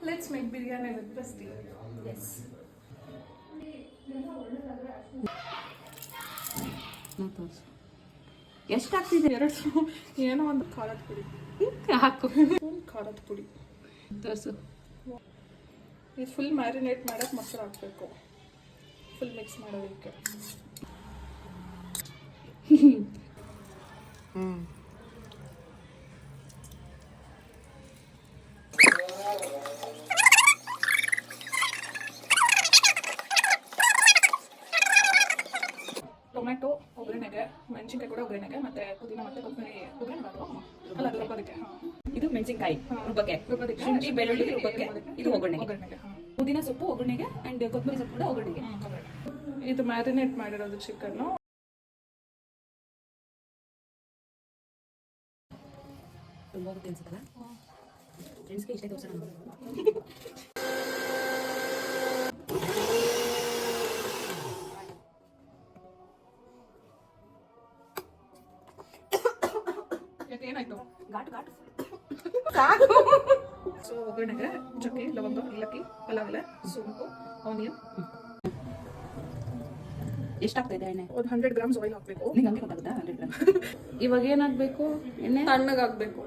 Let's make biryani with ಬಸ್ತಿ. Yes. ಎಷ್ಟಾಗ್ತಿದೆ? 2 ಏನೋ ಒಂದು ಖಾರದ ಪುಡಿ ಹಾಕು. ಖಾರದ ಪುಡಿ ತೋರಿಸು. ಇದು ಫುಲ್ ಮ್ಯಾರಿನೇಟ್ ಮಾಡೋಕ್ಕೆ ಮೊಸರು ಹಾಕಬೇಕು. ಫುಲ್ ಮಿಕ್ಸ್ ಮಾಡೋದಕ್ಕೆ. ಟೊಮೆಟೊ ಒಗ್ಗರಣೆಗೆ, ಮೆಣಸಿನ್ಕಾಯಿ ಕೂಡ ಒಗ್ಗರಣೆಗೆ, ಮತ್ತೆ ಪುದೀನ ಮತ್ತೆ ಕೊತ್ತಂಬರಿ ಒಗ್ಗರಣೆ ಮಾಡೋದು. ಅಲ್ಲ, ಅದು ರುಬ್ಬೋದಕ್ಕೆ. ಇದು ಮೆಣಸಿನ್ಕಾಯಿ ರುಬ್ಬಕ್ಕೆ, ಶುಂಠಿ ಬೆಳ್ಳುಳ್ಳಿ ರುಬ್ಬಕ್ಕೆ, ಇದು ಒಗ್ಗರಣೆಗೆ. ಪುದೀನ ಸೊಪ್ಪು ಒಗ್ಗರಣೆಗೆ ಅಂಡ್ ಕೊತ್ತಂಬರಿ ಸೊಪ್ಪು ಕೂಡ ಒಗ್ಗರಣೆಗೆ. ಇದು ಮ್ಯಾರಿನೇಟ್ ಮಾಡಿರೋದು ಚಿಕನ್ನು. ತುಂಬ ಹೋಗುತ್ತೆ ಅನ್ಸುತ್ತಲ್ಲ ಫ್ರೆಂಡ್ಸ್ಗೆ ಇಷ್ಟೇ ತೋರಿಸೋಣ. ಏನಾಯ್ತು? ಘಾಟು ಘಾಟು ಸಾಕು. ಸೊ ಒಗ್ಗರಣೆಗೆ ಚಕ್ಕೆ, ಲವಂಗ, ಏಲಕ್ಕಿ, ಪಲಾವ್ ಎಲೆ, ಸೋಂಪು, ಆನಿಯನ್. ಎಷ್ಟಾಗ್ತಾ ಇದೆ ಎಣ್ಣೆ? ಒಂದು 100 ಗ್ರಾಮ್ಸ್ ಆಯಿಲ್ ಹಾಕಬೇಕು. ನಿಂಗೆ ಹಂಗೆ ಗೊತ್ತಾಗುತ್ತಾ? 100 ಗ್ರಾಮ್. ಇವಾಗ ಏನಾಗಬೇಕು? ಎಣ್ಣೆ ತಣ್ಣಗಾಗಬೇಕು.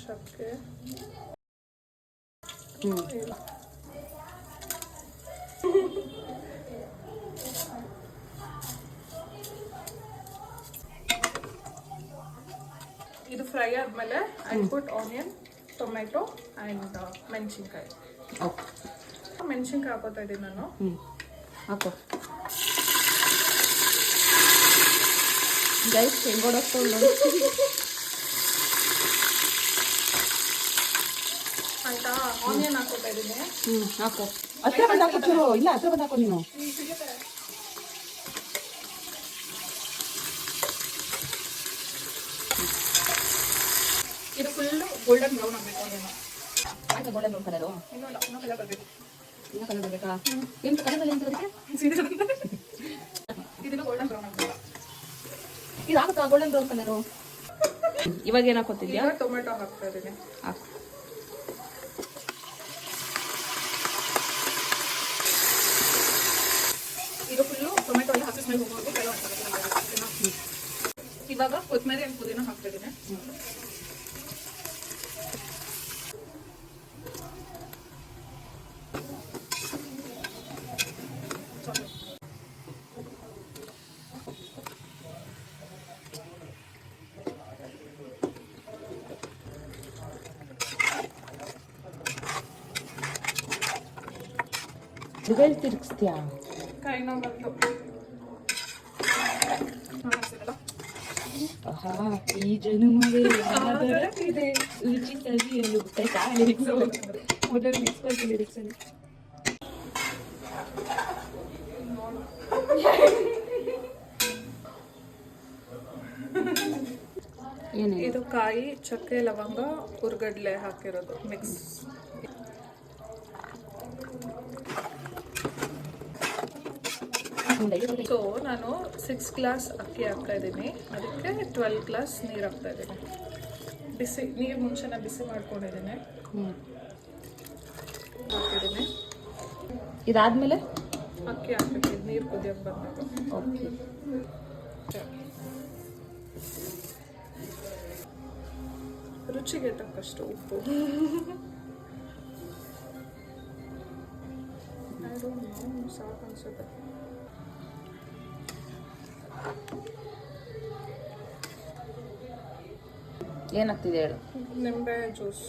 ಚಕ್ಕೆ, ಇದು ಫ್ರೈ ಆದಮೇಲೆ I put onion, tomato and ಮೆಣಸಿನ್ಕಾಯಿ. ಓಕೆ, ಮೆಣಸಿನ್ಕಾಯಿ ಹಾಕೋತಾ ಇದ್ದೀನಿ ನಾನು. ಹಾಕೋ ಗೈಸ್. ಹೆಂಗೋಡಕ್ಕೊಂಡು ಆಯ್ತಾ? ಆನಿಯನ್ ಹಾಕೋತಾ ಇದ್ದೀನಿ. ಹಾಕೋ. ಹತ್ರ ಬಂದು ಹಾಕೋ ಚೂರು. ಇಲ್ಲ, ಹತ್ರ ಬಂದು ಹಾಕೋ ನೀನು. ಇದು ಫುಲ್ಲು ಗೋಲ್ಡನ್ ಬ್ರೌನ್ ಆಗಬೇಕು. ಆನಿಯನ್ ಆಯ್ತು. Golden brown colour. ಇನ್ನೂ ಕಲರ್ ಬರಬೇಕು. ಇನ್ನೂ ಕಲರ್ ಬರಬೇಕಾ? ಏನು ಕಲರಲ್ಲಿ ಏನು ಬರೋದಕ್ಕೆ? ಇದನ್ನು ಗೋಲ್ಡನ್ ಬ್ರೌನ್ ಆಗಬೇಕು. ಇದು ಹಾಕುತ್ತಾ ಗೋಲ್ಡನ್ ಬ್ರೌನ್ ಕಲರು? ಇವಾಗ ಏನು ಹಾಕೋತಿದ್ಯಾ? ಟೊಮೆಟೊ ಹಾಕ್ತಾ ಇದ್ದೀನಿ. ಹಾಕು. ಇದು ಫುಲ್ಲು ಟೊಮೆಟೊ ಎಲ್ಲ ಹಾಕಿ ಸ್ಮೆಲ್ ಹೋಗೋದು ಫ್ರೈ ಮಾಡ್ತಾರೆ. ಇವಾಗ ಕೊತ್ತಂಬರಿ ಆ್ಯಂಡ್ ಪುದೀನ ಹಾಕ್ತಾ ಇದ್ದೀನಿ. ರಿವೆಲ್ ತಿರುಗಿಸ್ತೀಯಾ? ಕೈ ನೋವು ಬಂತು. ಆಹಾ, ಈ ಜನುಮವೇ ಇದೆ ರುಚಿ ಸವಿಯಲು. ಮೊದಲು ಮಿಕ್ಸ್ ಮಾಡಿ ಲಿರಿಕ್ಸ್ ಅಲ್ಲಿ. ಏನೇ ಇದು ಕಾಯಿ, ಚಕ್ಕೆ, ಲವಂಗ, ಹುರ್ಗಡ್ಲೆ ಹಾಕಿರೋದು ಮಿಕ್ಸ್. ಸೊ ನಾನು 6 ಗ್ಲಾಸ್ ಅಕ್ಕಿ ಹಾಕ್ತಾ ಇದ್ದೀನಿ. ಅದಕ್ಕೆ 12 ಗ್ಲಾಸ್ ನೀರು ಹಾಕ್ತಾ ಇದ್ದೀನಿ. ಬಿಸಿ ನೀರು ಮುಂಚೆನ ಬಿಸಿ ಮಾಡ್ಕೊಂಡಿದ್ದೀನಿ. ಹಾಕಿದ್ದೀನಿ. ಇದಾದ್ಮೇಲೆ ಅಕ್ಕಿ ಹಾಕ್ಬೇಕು. ನೀರು ಕುದಿಯೋಕೆ ಬರಬೇಕು. ಓಕೆ. ರುಚಿಗೆ ತಕ್ಕಷ್ಟು ಉಪ್ಪು. ಸಾಕು ಅನ್ಸುತ್ತೆ. ಏನಾಗ್ತಿದೆ ಹೇಳು? ನಿಂಬೆ ಜ್ಯೂಸ್.